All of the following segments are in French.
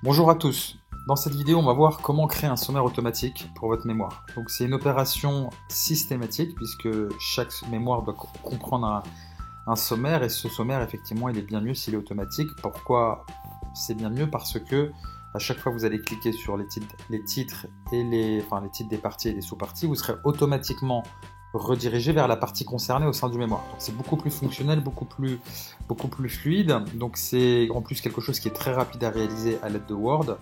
Bonjour à tous. Dans cette vidéo, on va voir comment créer un sommaire automatique pour votre mémoire. Donc c'est une opération systématique puisque chaque mémoire doit comprendre un sommaire et ce sommaire, effectivement, il est bien mieux s'il est automatique. Pourquoi c'est bien mieux? Parce que à chaque fois que vous allez cliquer sur les titres et les titres des parties et des sous-parties, vous serez automatiquement redirigé vers la partie concernée au sein du mémoire. Donc c'est beaucoup plus fonctionnel, beaucoup plus fluide. Donc c'est en plus quelque chose qui est très rapide à réaliser à l'aide de Word.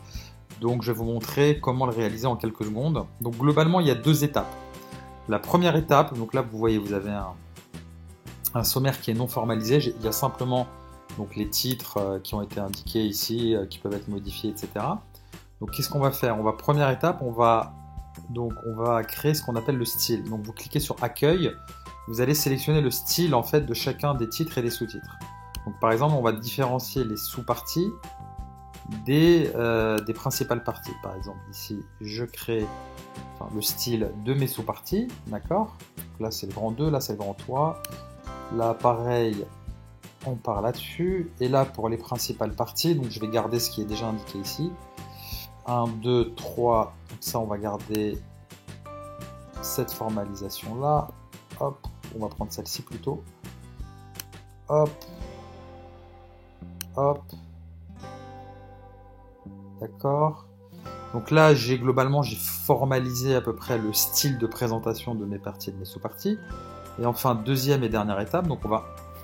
Donc je vais vous montrer comment le réaliser en quelques secondes. Donc globalement, il y a deux étapes. La première étape, donc là vous voyez, vous avez un sommaire qui est non formalisé. Il y a simplement donc les titres qui ont été indiqués ici, qui peuvent être modifiés, etc. Donc qu'est-ce qu'on va faire? Première étape, on va créer ce qu'on appelle le style. Donc vous cliquez sur accueil, vous allez sélectionner le style en fait de chacun des titres et des sous-titres. Donc par exemple, on va différencier les sous-parties des principales parties. Par exemple, ici, je crée le style de mes sous-parties, d'accord? Là c'est le grand 2, là c'est le grand 3. Là pareil, on part là-dessus. Et là pour les principales parties, donc je vais garder ce qui est déjà indiqué ici. 1, 2, 3, donc ça on va garder cette formalisation là, hop, on va prendre celle-ci plutôt, hop, hop, d'accord, donc là globalement j'ai formalisé à peu près le style de présentation de mes parties et de mes sous-parties, et enfin deuxième et dernière étape, donc on va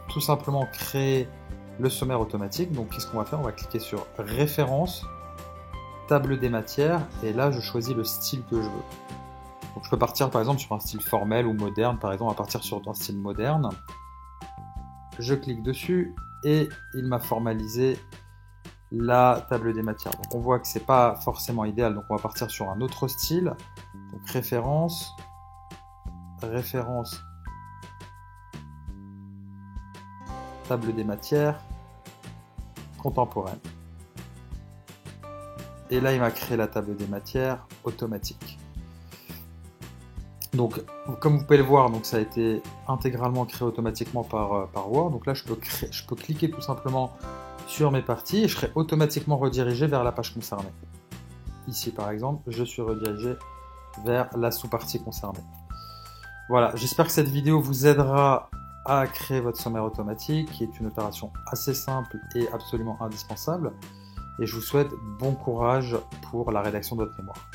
tout simplement créer le sommaire automatique. Donc qu'est-ce qu'on va faire? On va cliquer sur référence, table des matières, et là je choisis le style que je veux. Donc je peux partir par exemple sur un style formel ou moderne. Par exemple, on va partir sur un style moderne. Je clique dessus et il m'a formalisé la table des matières. Donc on voit que c'est pas forcément idéal, donc on va partir sur un autre style. Donc référence, table des matières, contemporaine. Et là, il m'a créé la table des matières automatique. Donc, comme vous pouvez le voir, donc ça a été intégralement créé automatiquement par Word. Donc là, je peux cliquer tout simplement sur mes parties et je serai automatiquement redirigé vers la page concernée. Ici, par exemple, je suis redirigé vers la sous-partie concernée. Voilà, j'espère que cette vidéo vous aidera à créer votre sommaire automatique, qui est une opération assez simple et absolument indispensable. Et je vous souhaite bon courage pour la rédaction de votre mémoire.